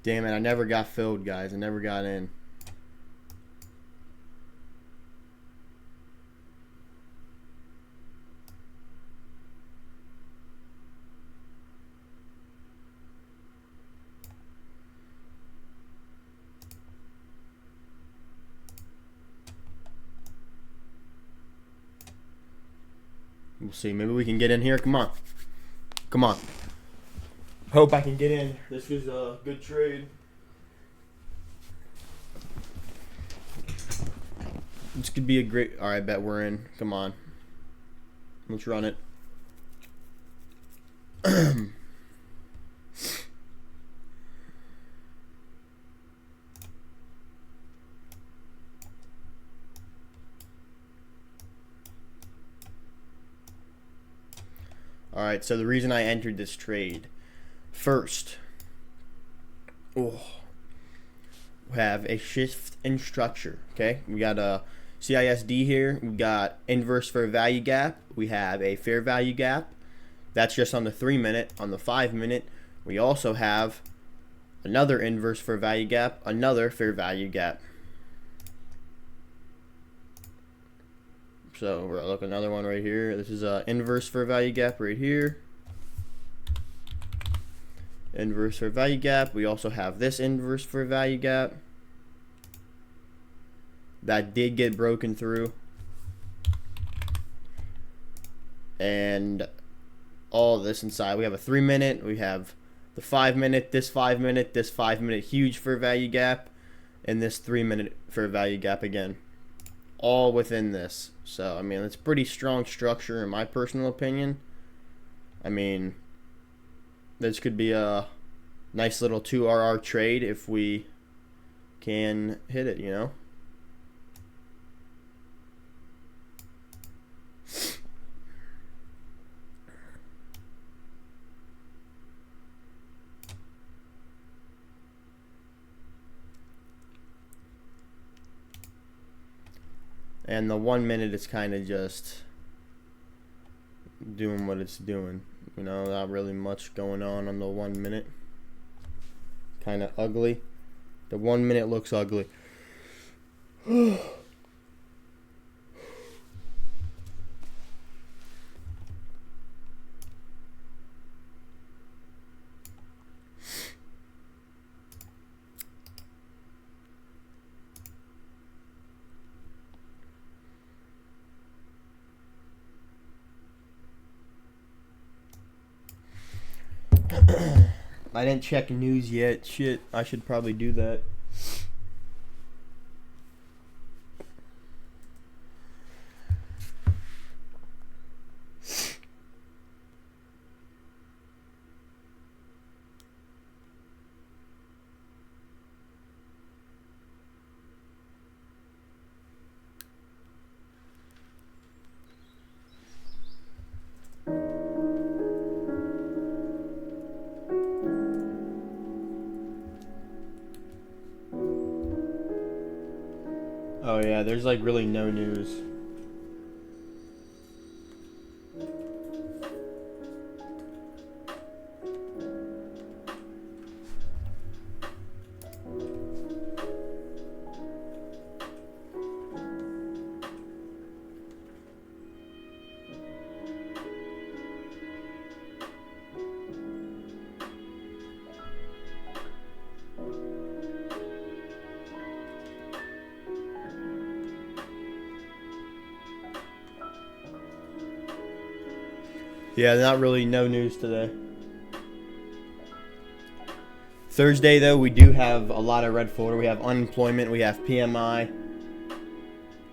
Damn it, I never got filled, guys. I never got in. We'll see. Maybe we can get in here. Come on. Come on. Hope I can get in. This is a good trade. This could be a great... Alright, I bet we're in. Come on. Let's run it. Alright, so the reason I entered this trade. First, we have a shift in structure. Okay, we got a CISD here. We got inverse fair value gap. We have a fair value gap. That's just on the 3-minute. On the 5-minute, we also have another inverse fair value gap, another fair value gap. So we're look another one right here. This is a inverse fair value gap right here. Inverse fair value gap. We also have this inverse fair value gap that did get broken through, and all this inside. We have a 3-minute. We have the 5-minute. This 5-minute. This 5-minute huge fair value gap, and this 3-minute fair value gap again. All within this. So I mean, it's pretty strong structure in my personal opinion. I mean, this could be a nice little 2RR trade if we can hit it, you know. And the 1-minute is kind of just doing what it's doing. You know, not really much going on the 1-minute. Kind of ugly. The 1-minute looks ugly. I didn't check news yet. Shit, I should probably do that. Oh yeah, there's like really no news. Yeah, not really no news today. Thursday, though, we do have a lot of red folder. We have unemployment, we have PMI,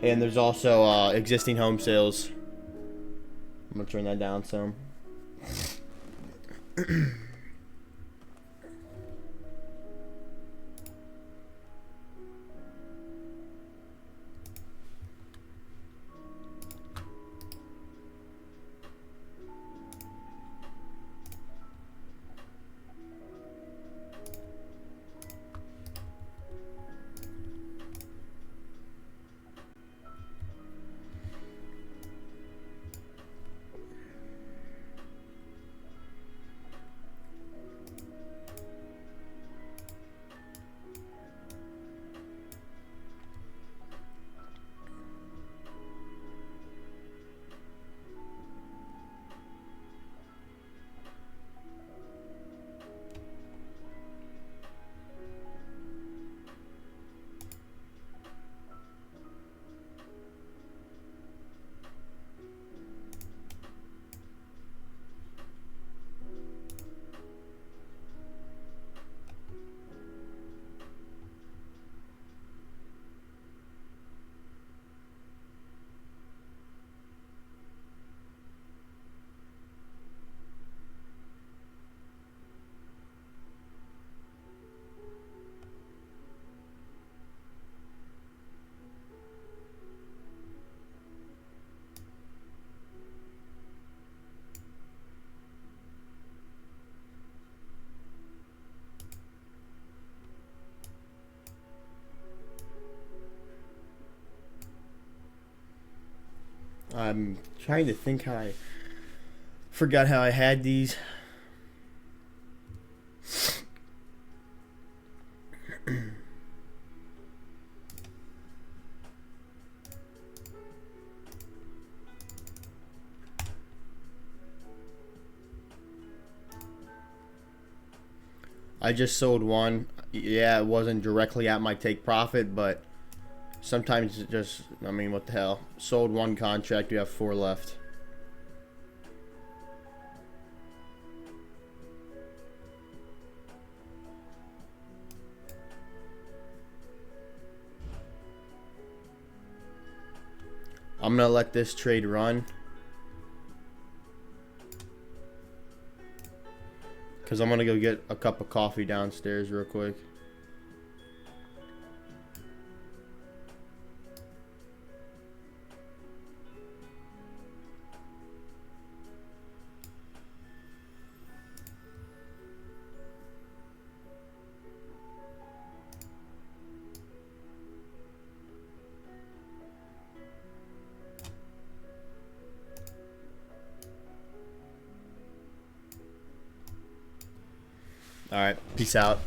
and there's also existing home sales. I'm going to turn that down some. I'm trying to think how I forgot how I had these. I just sold one. Yeah, it wasn't directly at my take profit, but sometimes it just, I mean, what the hell. Sold one contract, we have 4 left. I'm going to let this trade run, because I'm going to go get a cup of coffee downstairs real quick. All right, peace out.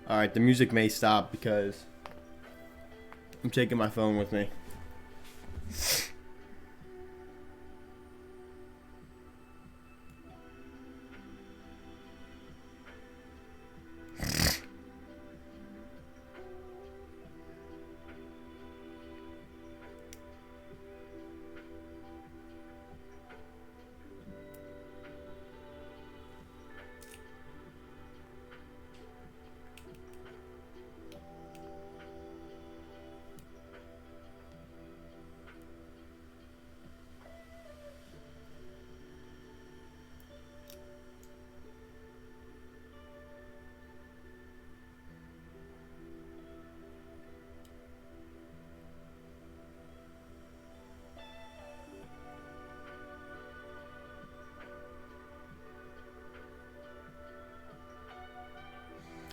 Alright, the music may stop because I'm taking my phone with me.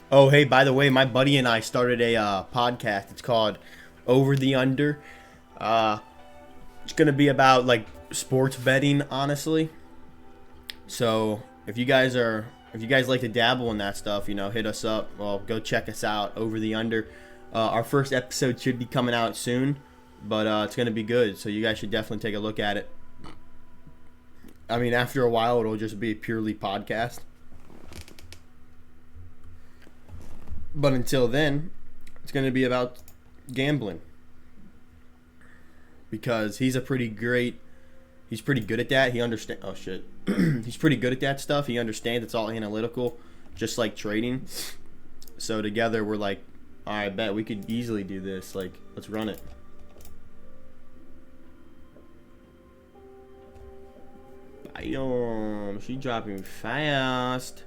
Oh, hey, by the way, my buddy and I started a podcast. It's called Over the Under. It's going to be about, like, sports betting, honestly. So, if you guys like to dabble in that stuff, hit us up. Well, go check us out, Over the Under. Our first episode should be coming out soon, but it's going to be good. So, you guys should definitely take a look at it. I mean, after a while, it'll just be a purely podcast. But until then, it's going to be about gambling. Because he's pretty good at that. He understands. Oh, shit. He's pretty good at that stuff. He understands it's all analytical, just like trading. So together we're like I bet we could easily do this. Like, let's run it. Bam. She dropping fast.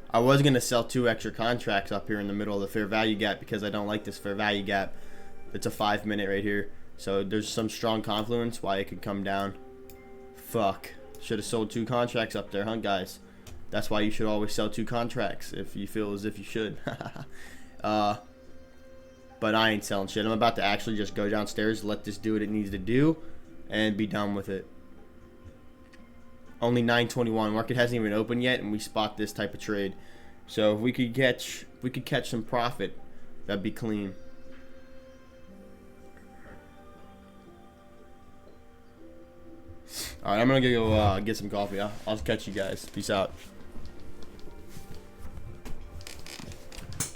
I was gonna sell 2 extra contracts up here in the middle of the fair value gap because I don't like this fair value gap. It's a 5 minute right here. So there's some strong confluence why it could come down. Fuck. Should have sold 2 contracts up there, huh, guys? That's why you should always sell 2 contracts if you feel as if you should. But I ain't selling shit. I'm about to actually just go downstairs, let this do what it needs to do, and be done with it. Only 9:21. Market hasn't even opened yet, and we spot this type of trade. So if we could catch some profit, that'd be clean. All right, I'm gonna go get some coffee. I'll catch you guys. Peace out.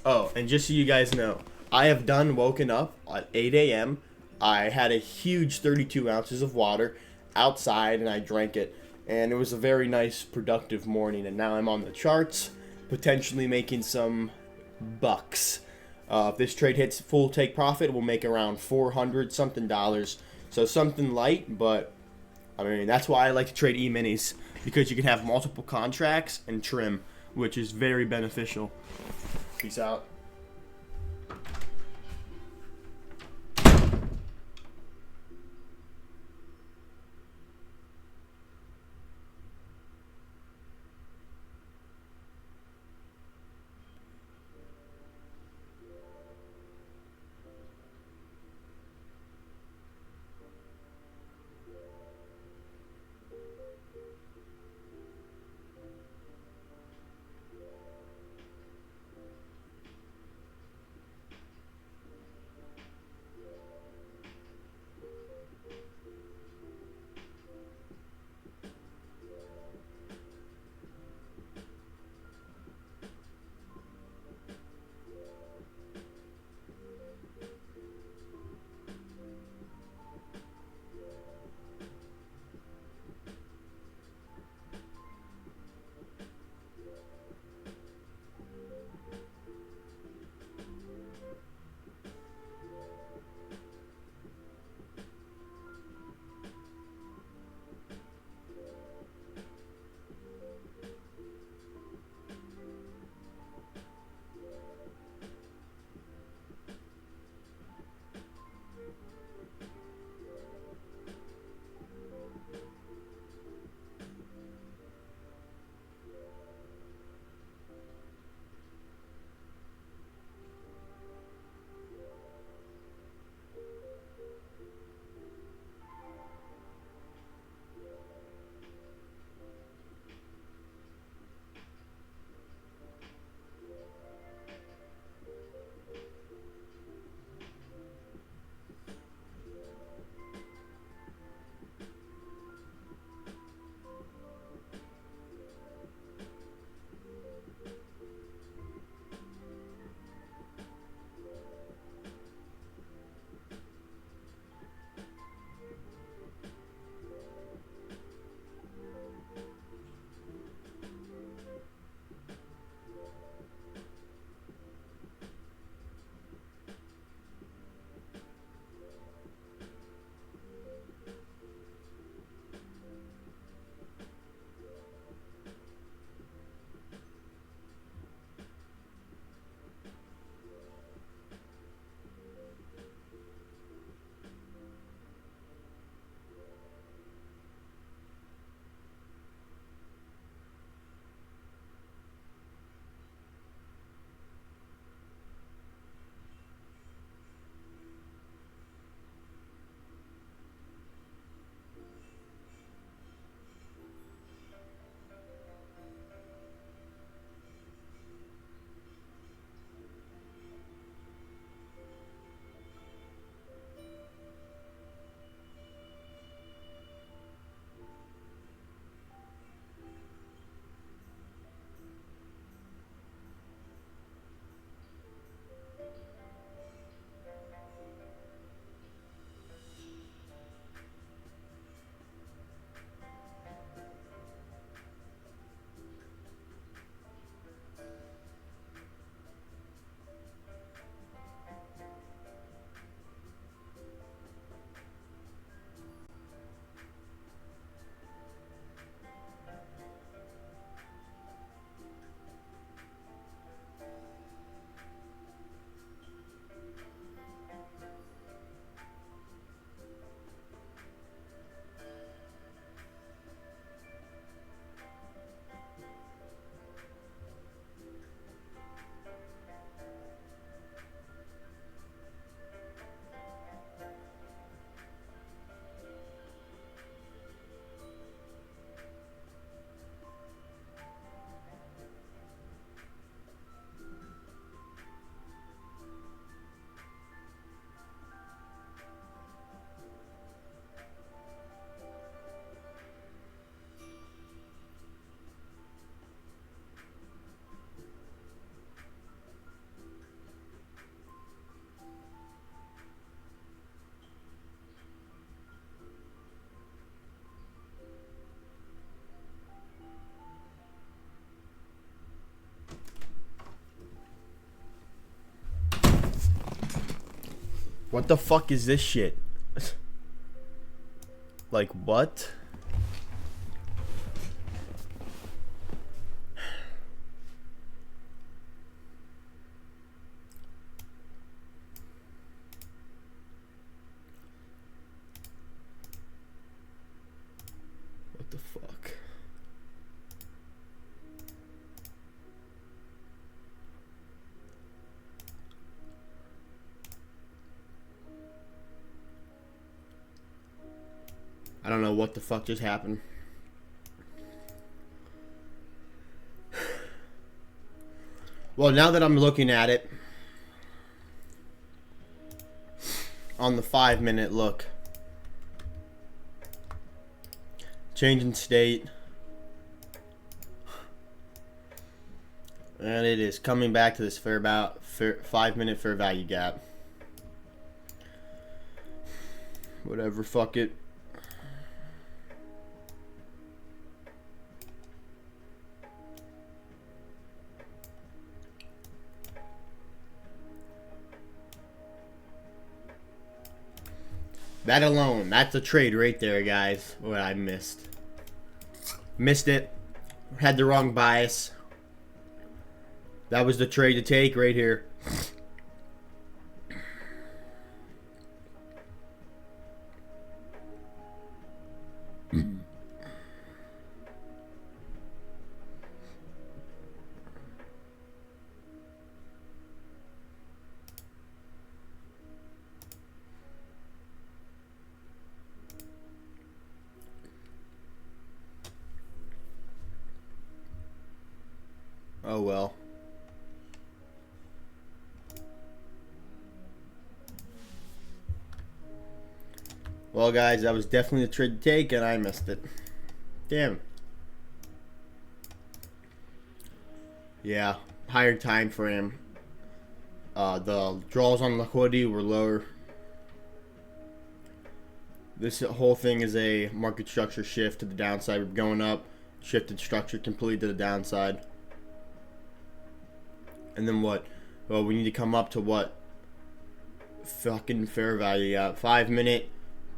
Oh, and just so you guys know, I have woken up at 8 a.m. I had a huge 32 ounces of water outside, and I drank it. And it was a very nice, productive morning. And now I'm on the charts, potentially making some bucks. If this trade hits full take profit, we'll make around $400 something. So something light, but I mean, that's why I like to trade E-minis, because you can have multiple contracts and trim, which is very beneficial. Peace out. What the fuck is this shit? Like, what? What the fuck? I don't know what the fuck just happened. Well, now that I'm looking at it on the 5-minute look, change in state, and it is coming back to this 5-minute fair value gap. Whatever, fuck it. That alone, that's a trade right there, guys. What I missed. Missed it. Had the wrong bias. That was the trade to take right here. Oh well. Well, guys, that was definitely the trade to take, and I missed it. Damn. Yeah, higher time frame. The draws on liquidity were lower. This whole thing is a market structure shift to the downside. We're going up, shifted structure completely to the downside. And then what? Well, we need to come up to what? Fucking fair value gap. 5-minute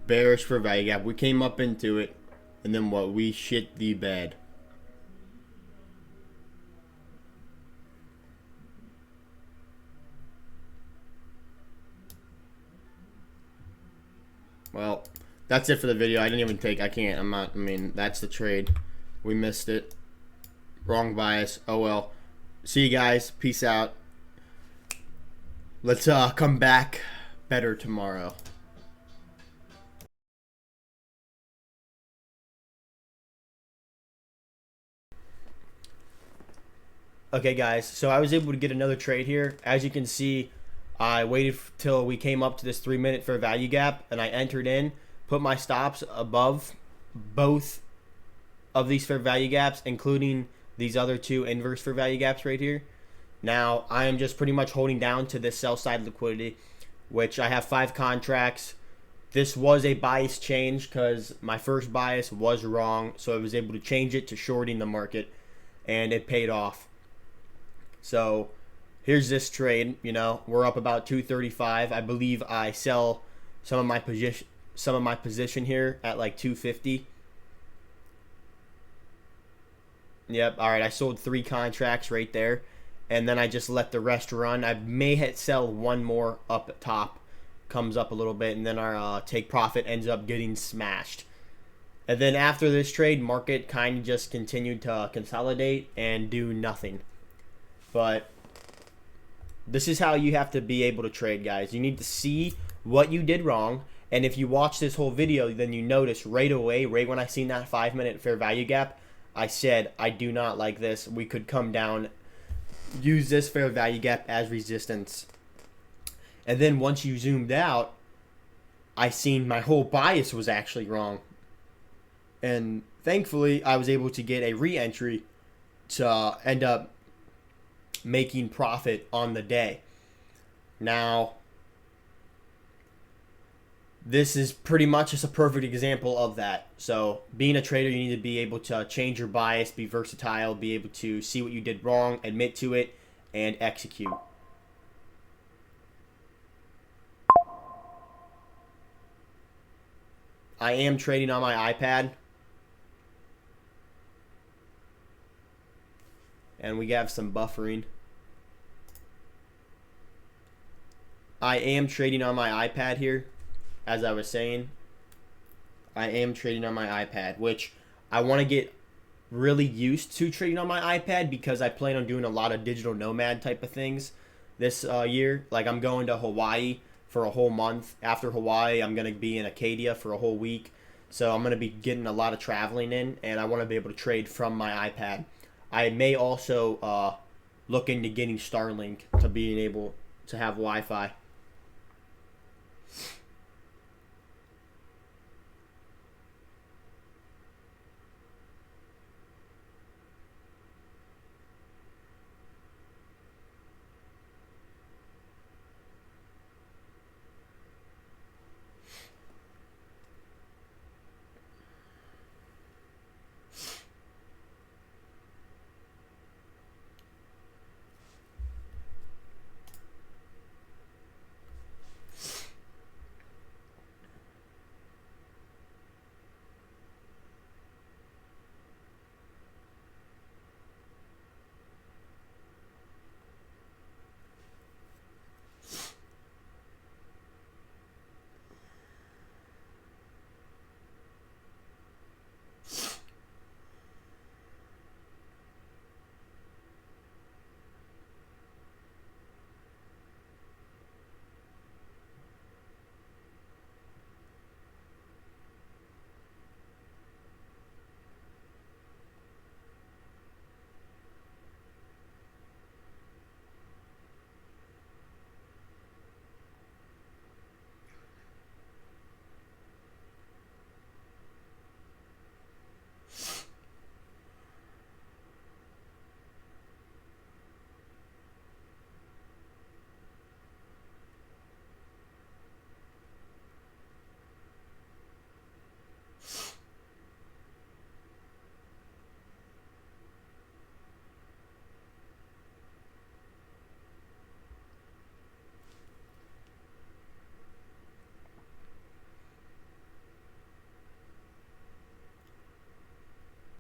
bearish fair value gap. We came up into it. And then what? We shit the bed. Well, that's it for the video. I didn't even take. I can't. I'm not. I mean, that's the trade. We missed it. Wrong bias. Oh well. See you guys. Peace out. Let's come back better tomorrow. Okay, guys. So I was able to get another trade here. As you can see, I waited till we came up to this 3-minute fair value gap, and I entered in, put my stops above both of these fair value gaps, including these other two inverse fair value gaps right here. Now, I am just pretty much holding down to this sell side liquidity, which I have 5 contracts. This was a bias change because my first bias was wrong, so I was able to change it to shorting the market, and it paid off. So here's this trade. You know, we're up about 235. I believe I sell some of my position here at like 250. Yep. All right. I sold 3 contracts right there, and then I just let the rest run. I may sell one more up at top, comes up a little bit, and then our take profit ends up getting smashed. And then after this trade, market kind of just continued to consolidate and do nothing. But this is how you have to be able to trade, guys. You need to see what you did wrong. And if you watch this whole video, then you notice right away, right when I seen that 5-minute fair value gap, I said, I do not like this. We could come down, use this fair value gap as resistance. And then once you zoomed out, I seen my whole bias was actually wrong. And thankfully, I was able to get a re-entry to end up making profit on the day. Now, this is pretty much just a perfect example of that. So being a trader, you need to be able to change your bias, be versatile, be able to see what you did wrong, admit to it, and execute. I am trading on my iPad. And we have some buffering. I am trading on my iPad here, as I was saying. I am trading on my iPad, which I want to get really used to trading on my iPad because I plan on doing a lot of digital nomad type of things this year. Like I'm going to Hawaii for a whole month. After Hawaii, I'm going to be in Acadia for a whole week. So I'm going to be getting a lot of traveling in, and I want to be able to trade from my iPad. I may also look into getting Starlink to being able to have Wi-Fi.